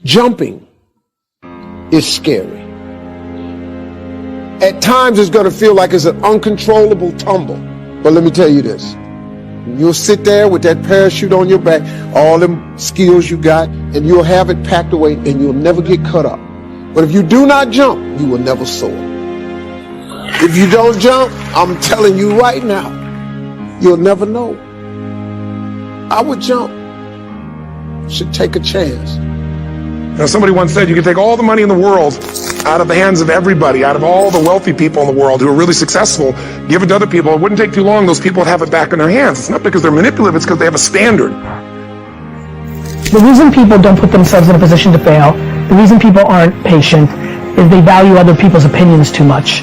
Jumping is scary. At times it's going to feel like it's an uncontrollable tumble. But let me tell you this. You'll sit there with that parachute on your back, all them skills you got, and you'll have it packed away and you'll never get cut up. But if you do not jump, you will never soar. If you don't jump, I'm telling you right now, you'll never know. I would jump. Should take a chance. Now, somebody once said you can take all the money in the world out of the hands of everybody, out of all the wealthy people in the world who are really successful, give it to other people. It wouldn't take too long. Those people would have it back in their hands. It's not because they're manipulative. It's because they have a standard. The reason people don't put themselves in a position to fail, the reason people aren't patient, is they value other people's opinions too much.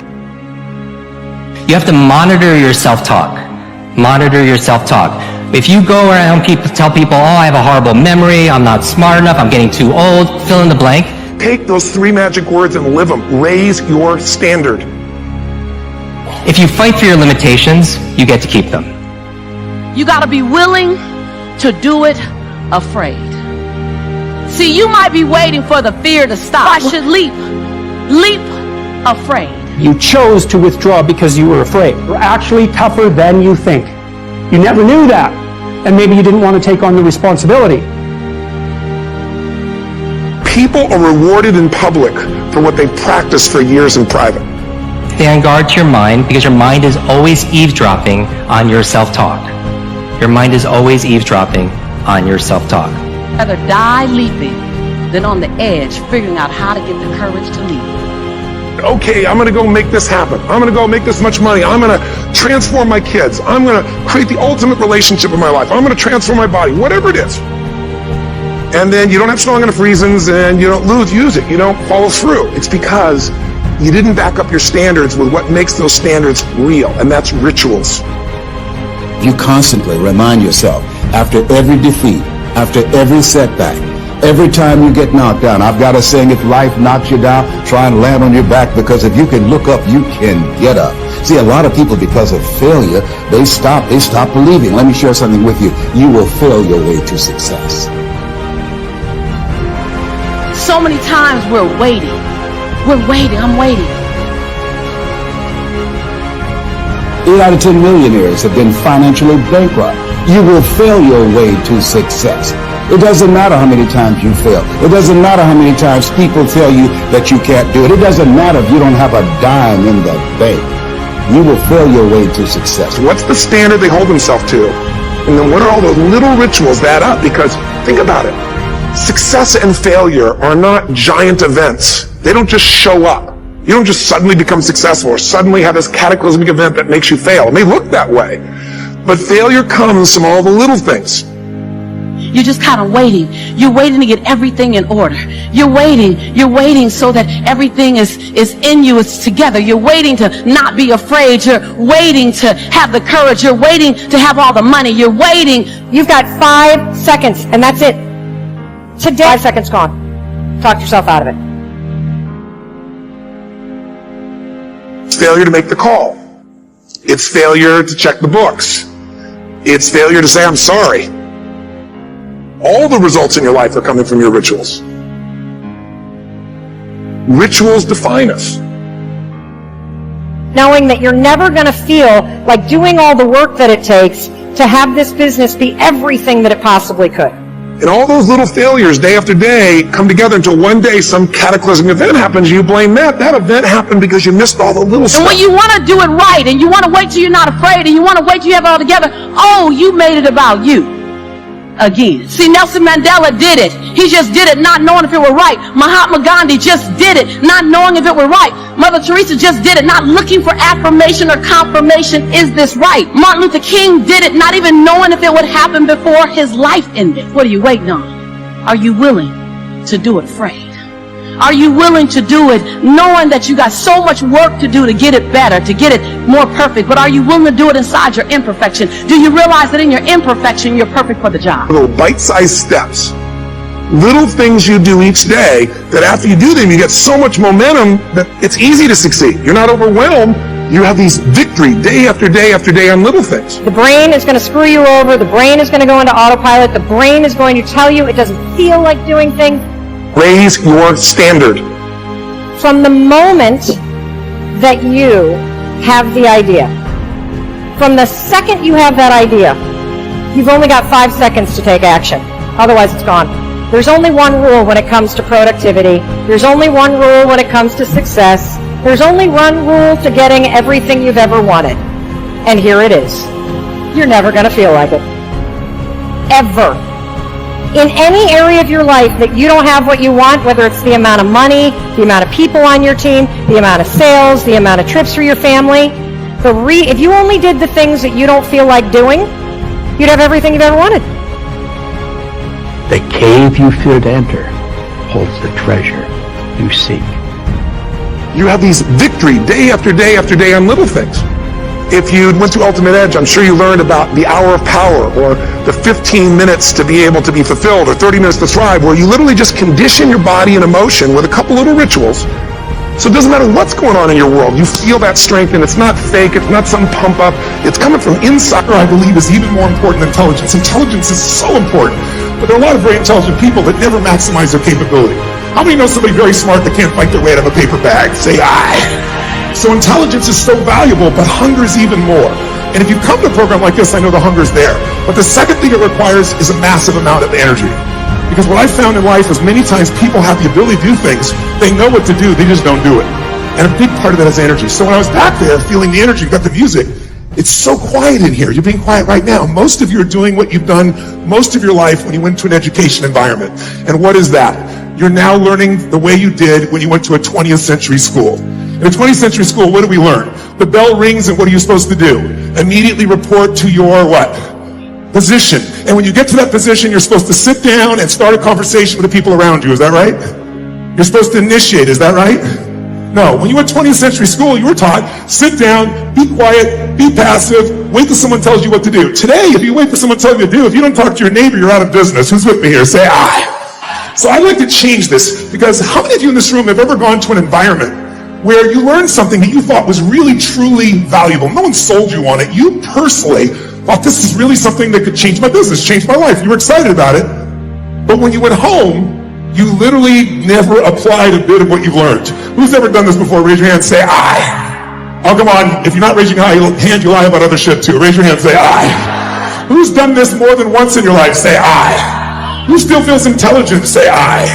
You have to monitor your self-talk. Monitor your self-talk. If you go around tell people, oh, I have a horrible memory, I'm not smart enough, I'm getting too old, fill in the blank. Take those 3 magic words and live them. Raise your standard. If you fight for your limitations, you get to keep them. You got to be willing to do it afraid. See, you might be waiting for the fear to stop. I should leap afraid. You chose to withdraw because you were afraid. You're actually tougher than you think. You never knew that, and maybe you didn't want to take on the responsibility. People are rewarded in public for what they practice for years in private. Stay on guard to your mind, because your mind is always eavesdropping on your self-talk. Your mind is always eavesdropping on your self-talk. Rather die leaping than on the edge figuring out how to get the courage to leap. Okay, I'm going to go make this happen. I'm going to go make this much money. I'm going to transform my kids. I'm going to create the ultimate relationship in my life. I'm going to transform my body, whatever it is. And then you don't have strong enough reasons and you don't use it. You don't follow through. It's because you didn't back up your standards with what makes those standards real, and that's rituals. You constantly remind yourself, after every defeat, after every setback, every time you get knocked down, I've got a saying, if life knocks you down, try and land on your back, because if you can look up, you can get up. See, a lot of people, because of failure, they stop believing. Let me share something with you. You will fail your way to success. So many times we're waiting. I'm waiting. 8 out of 10 millionaires have been financially bankrupt. You will fail your way to success. It doesn't matter how many times you fail. It doesn't matter how many times people tell you that you can't do it. It doesn't matter if you don't have a dime in the bank. You will fail your way to success. What's the standard they hold themselves to? And then what are all those little rituals that add up? Because think about it. Success and failure are not giant events. They don't just show up. You don't just suddenly become successful or suddenly have this cataclysmic event that makes you fail. It may look that way. But failure comes from all the little things. You're just kind of waiting. You're waiting to get everything in order. You're waiting so that everything is in you, it's together. You're waiting to not be afraid. You're waiting to have the courage. You're waiting to have all the money. You're waiting. You've got 5 seconds, and that's it. Today, 5 seconds gone. Talk yourself out of it. It's failure to make the call. It's failure to check the books. It's failure to say, I'm sorry. All the results in your life are coming from your rituals. Rituals define us. Knowing that you're never going to feel like doing all the work that it takes to have this business be everything that it possibly could. And all those little failures day after day come together until one day some cataclysmic event happens. You blame that. That event happened because you missed all the little stuff. And when you want to do it right and you want to wait till you're not afraid and you want to wait till you have it all together, oh, you made it about you. Again. See, Nelson Mandela did it. He just did it not knowing if it were right. Mahatma Gandhi just did it not knowing if it were right. Mother Teresa just did it not looking for affirmation or confirmation. Is this right? Martin Luther King did it not even knowing if it would happen before his life ended. What are you waiting on? Are you willing to do it afraid? Are you willing to do it knowing that you got so much work to do to get it better, to get it more perfect? But are you willing to do it inside your imperfection? Do you realize that in your imperfection, you're perfect for the job? Little bite-sized steps. Little things you do each day that after you do them, you get so much momentum that it's easy to succeed. You're not overwhelmed. You have these victory day after day after day on little things. The brain is going to screw you over. The brain is going to go into autopilot. The brain is going to tell you it doesn't feel like doing things. Raise your standard. From the moment that you have the idea, from the second you have that idea, you've only got 5 seconds to take action. Otherwise, it's gone. There's only one rule when it comes to productivity. There's only one rule when it comes to success. There's only one rule to getting everything you've ever wanted. And here it is. You're never going to feel like it. Ever. In any area of your life that you don't have what you want, whether it's the amount of money, the amount of people on your team, the amount of sales, the amount of trips for your family, if you only did the things that you don't feel like doing, you'd have everything you've ever wanted. The cave you fear to enter holds the treasure you seek. You have these victory day after day after day on little things. If you went to Ultimate Edge, I'm sure you learned about the hour of power, or the 15 minutes to be able to be fulfilled, or 30 minutes to thrive, where you literally just condition your body and emotion with a couple little rituals. So it doesn't matter what's going on in your world. You feel that strength, and it's not fake. It's not some pump up. It's coming from inside. I believe is even more important than intelligence. Intelligence is so important, but there are a lot of very intelligent people that never maximize their capability. How many know somebody very smart that can't fight their way out of a paper bag? Say aye. So intelligence is so valuable, but hunger is even more. And if you come to a program like this, I know the hunger is there. But the second thing it requires is a massive amount of energy. Because what I've found in life is many times people have the ability to do things, they know what to do, they just don't do it. And a big part of that is energy. So when I was back there feeling the energy, got the music, it's so quiet in here. You're being quiet right now. Most of you are doing what you've done most of your life when you went to an education environment. And what is that? You're now learning the way you did when you went to a 20th century school. In a 20th century school, what do we learn? The bell rings, and what are you supposed to do? Immediately report to your what? Position. And when you get to that position, you're supposed to sit down and start a conversation with the people around you. Is that right? You're supposed to initiate. Is that right? No. When you went to 20th century school, you were taught, sit down, be quiet, be passive, wait till someone tells you what to do. Today, if you wait for someone to tell you what to do, if you don't talk to your neighbor, you're out of business. Who's with me here? Say aye. So I'd like to change this, because how many of you in this room have ever gone to an environment where you learned something that you thought was really, truly valuable? No one sold you on it. You personally thought, this is really something that could change my business, change my life. You were excited about it. But when you went home, you literally never applied a bit of what you've learned. Who's ever done this before? Raise your hand, say aye. Oh, come on. If you're not raising your hand, you lie about other shit too. Raise your hand, say aye. Who's done this more than once in your life? Say aye. Who still feels intelligent? Say aye.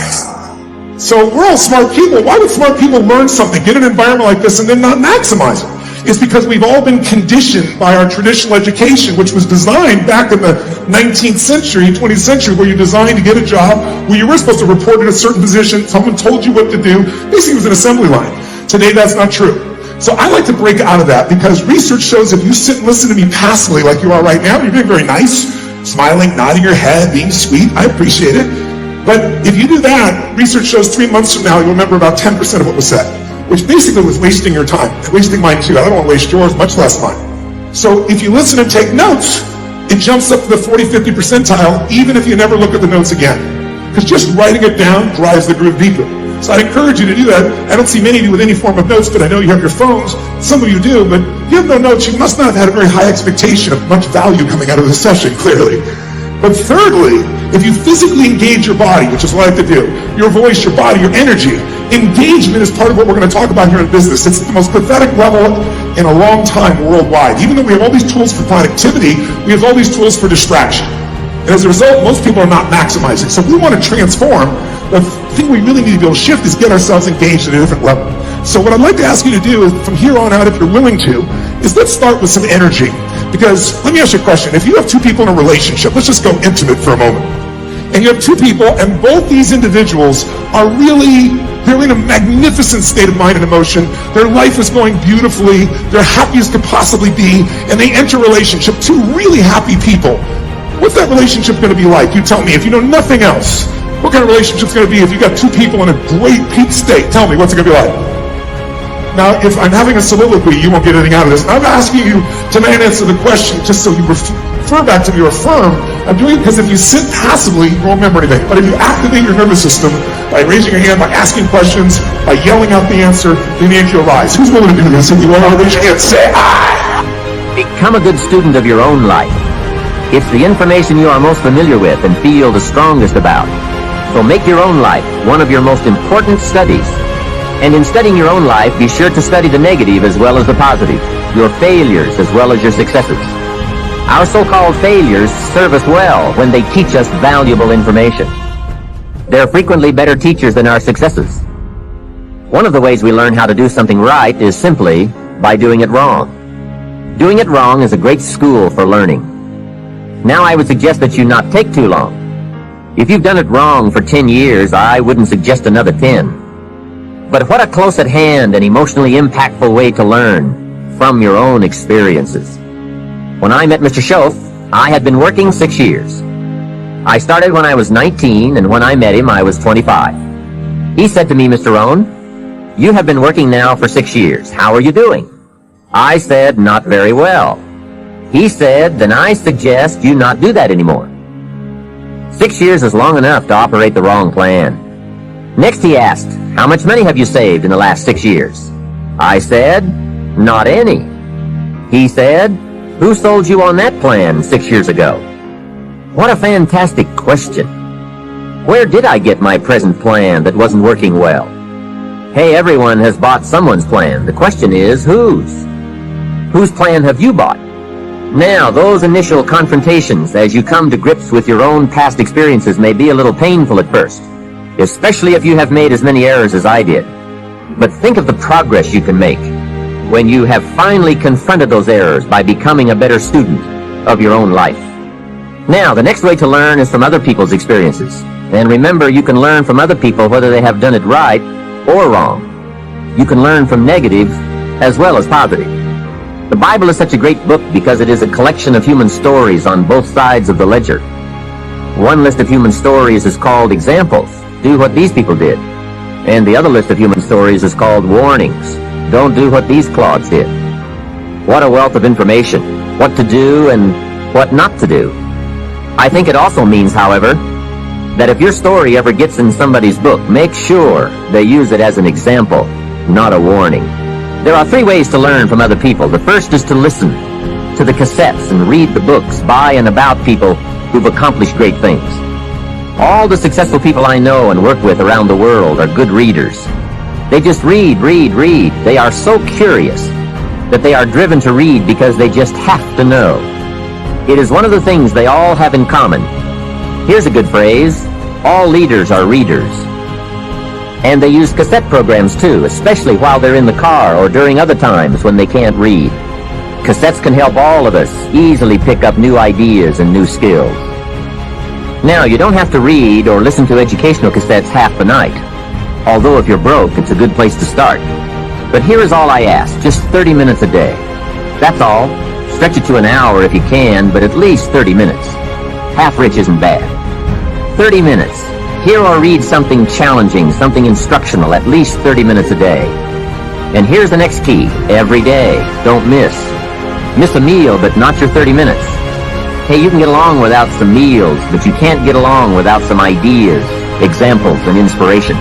So we're all smart people. Why would smart people learn something, get an environment like this, and then not maximize it? It's because we've all been conditioned by our traditional education, which was designed back in the 19th century, 20th century, where you're designed to get a job, where you were supposed to report at a certain position, someone told you what to do. Basically, it was an assembly line. Today, that's not true. So I like to break out of that, because research shows if you sit and listen to me passively like you are right now, you're being very nice, smiling, nodding your head, being sweet. I appreciate it. But if you do that, research shows 3 months from now, you'll remember about 10% of what was said, which basically was wasting your time, wasting mine too. I don't want to waste yours, much less mine. So if you listen and take notes, it jumps up to the 40, 50 percentile, even if you never look at the notes again. Because just writing it down drives the groove deeper. So I'd encourage you to do that. I don't see many of you with any form of notes, but I know you have your phones. Some of you do, but if you have no notes, you must not have had a very high expectation of much value coming out of this session, clearly. But thirdly, if you physically engage your body, which is what I like to do, your voice, your body, your energy, engagement is part of what we're going to talk about here in business. It's the most pathetic level in a long time worldwide. Even though we have all these tools for productivity, we have all these tools for distraction. And as a result, most people are not maximizing. So if we want to transform, the thing we really need to be able to shift is get ourselves engaged at a different level. So what I'd like to ask you to do is, from here on out, if you're willing to, is let's start with some energy. Because let me ask you a question. If you have two people in a relationship, let's just go intimate for a moment. And you have two people, and both these individuals are really, they're in a magnificent state of mind and emotion. Their life is going beautifully. They're happy as could possibly be. And they enter a relationship, two really happy people. What's that relationship going to be like? You tell me. If you know nothing else, what kind of relationship is going to be if you got two people in a great peak state? Tell me, what's it going to be like? Now, if I'm having a soliloquy, you won't get anything out of this. I'm asking you to answer the question just so you refer back to me or affirm. I'm doing it because if you sit passively, you won't remember anything. But if you activate your nervous system by raising your hand, by asking questions, by yelling out the answer, then the answer will rise. Who's willing to do this? If you want to raise your hand, say aye. Become a good student of your own life. It's the information you are most familiar with and feel the strongest about. So make your own life one of your most important studies. And in studying your own life, be sure to study the negative as well as the positive, your failures as well as your successes. Our so-called failures serve us well when they teach us valuable information. They're frequently better teachers than our successes. One of the ways we learn how to do something right is simply by doing it wrong. Doing it wrong is a great school for learning. Now I would suggest that you not take too long. If you've done it wrong for 10 years, I wouldn't suggest another 10. But what a close at hand and emotionally impactful way to learn from your own experiences. When I met Mr. Schoaf, I had been working 6 years. I started when I was 19, and when I met him, I was 25. He said to me, Mr. Rohn, you have been working now for 6 years. How are you doing? I said, not very well. He said, then I suggest you not do that anymore. 6 years is long enough to operate the wrong plan. Next he asked, how much money have you saved in the last 6 years? I said, not any. He said, who sold you on that plan 6 years ago? What a fantastic question. Where did I get my present plan that wasn't working well? Hey, everyone has bought someone's plan. The question is, whose? Whose plan have you bought? Now, those initial confrontations as you come to grips with your own past experiences may be a little painful at first, especially if you have made as many errors as I did. But think of the progress you can make when you have finally confronted those errors by becoming a better student of your own life. Now, the next way to learn is from other people's experiences. And remember, you can learn from other people whether they have done it right or wrong. You can learn from negative as well as positive. The Bible is such a great book because it is a collection of human stories on both sides of the ledger. One list of human stories is called examples. Do what these people did. And the other list of human stories is called warnings. Don't do what these clods did. What a wealth of information. What to do and what not to do. I think it also means, however, that if your story ever gets in somebody's book, make sure they use it as an example, not a warning. There are 3 ways to learn from other people. The first is to listen to the cassettes and read the books by and about people who've accomplished great things. All the successful people I know and work with around the world are good readers. They just read. They are so curious that they are driven to read because they just have to know. It is one of the things they all have in common. Here's a good phrase. All leaders are readers. And they use cassette programs too, especially while they're in the car or during other times when they can't read. Cassettes can help all of us easily pick up new ideas and new skills. Now, you don't have to read or listen to educational cassettes half the night. Although if you're broke, it's a good place to start. But here is all I ask, just 30 minutes a day. That's all. Stretch it to an hour if you can, but at least 30 minutes. Half rich isn't bad. 30 minutes. Hear or read something challenging, something instructional, at least 30 minutes a day. And here's the next key. Every day. Don't miss. Miss a meal, but not your 30 minutes. Hey, you can get along without some meals, but you can't get along without some ideas, examples, and inspiration.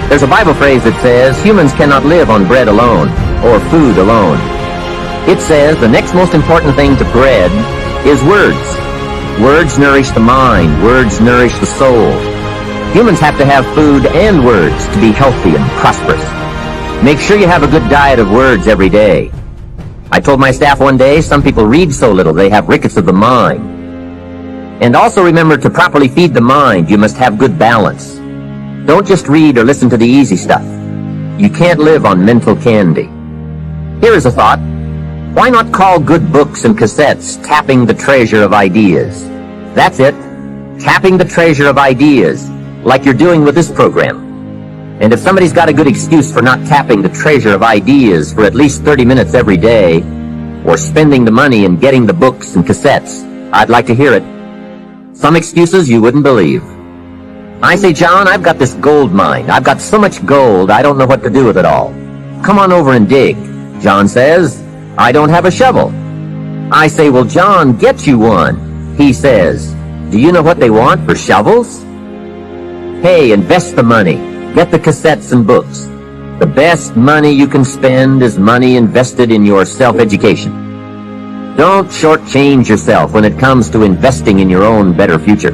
There's a Bible phrase that says, humans cannot live on bread alone, or food alone. It says the next most important thing to bread is words. Words nourish the mind. Words nourish the soul. Humans have to have food and words to be healthy and prosperous. Make sure you have a good diet of words every day. I told my staff one day, some people read so little they have rickets of the mind. And also remember to properly feed the mind, you must have good balance. Don't just read or listen to the easy stuff. You can't live on mental candy. Here is a thought. Why not call good books and cassettes tapping the treasure of ideas? That's it. Tapping the treasure of ideas, like you're doing with this program. And if somebody's got a good excuse for not tapping the treasure of ideas for at least 30 minutes every day, or spending the money and getting the books and cassettes, I'd like to hear it. Some excuses you wouldn't believe. I say, John, I've got this gold mine. I've got so much gold, I don't know what to do with it all. Come on over and dig. John says, I don't have a shovel. I say, well, John, get you one. He says, do you know what they want for shovels? Hey, invest the money. Get the cassettes and books. The best money you can spend is money invested in your self-education. Don't shortchange yourself when it comes to investing in your own better future.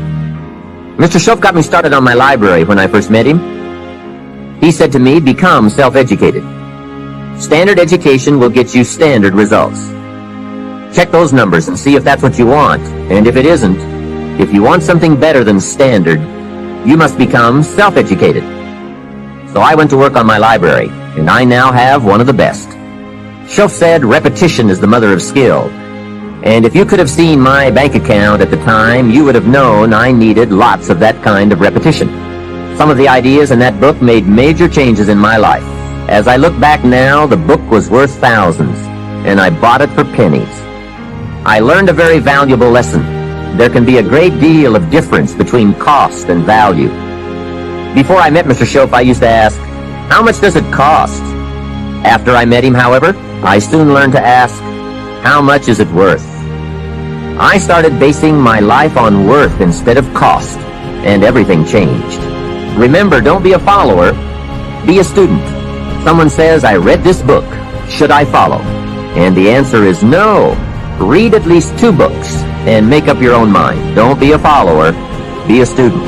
Mr. Shoaff got me started on my library when I first met him. He said to me, become self-educated. Standard education will get you standard results. Check those numbers and see if that's what you want. And if it isn't, if you want something better than standard, you must become self-educated. So I went to work on my library, and I now have one of the best. Shoaff said repetition is the mother of skill. And if you could have seen my bank account at the time, you would have known I needed lots of that kind of repetition. Some of the ideas in that book made major changes in my life. As I look back now, the book was worth thousands, and I bought it for pennies. I learned a very valuable lesson. There can be a great deal of difference between cost and value. Before I met Mr. Shoaff, I used to ask, how much does it cost? After I met him, however, I soon learned to ask, how much is it worth? I started basing my life on worth instead of cost, and everything changed. Remember, don't be a follower, be a student. Someone says, I read this book, should I follow? And the answer is no. Read at least 2 books and make up your own mind. Don't be a follower, be a student.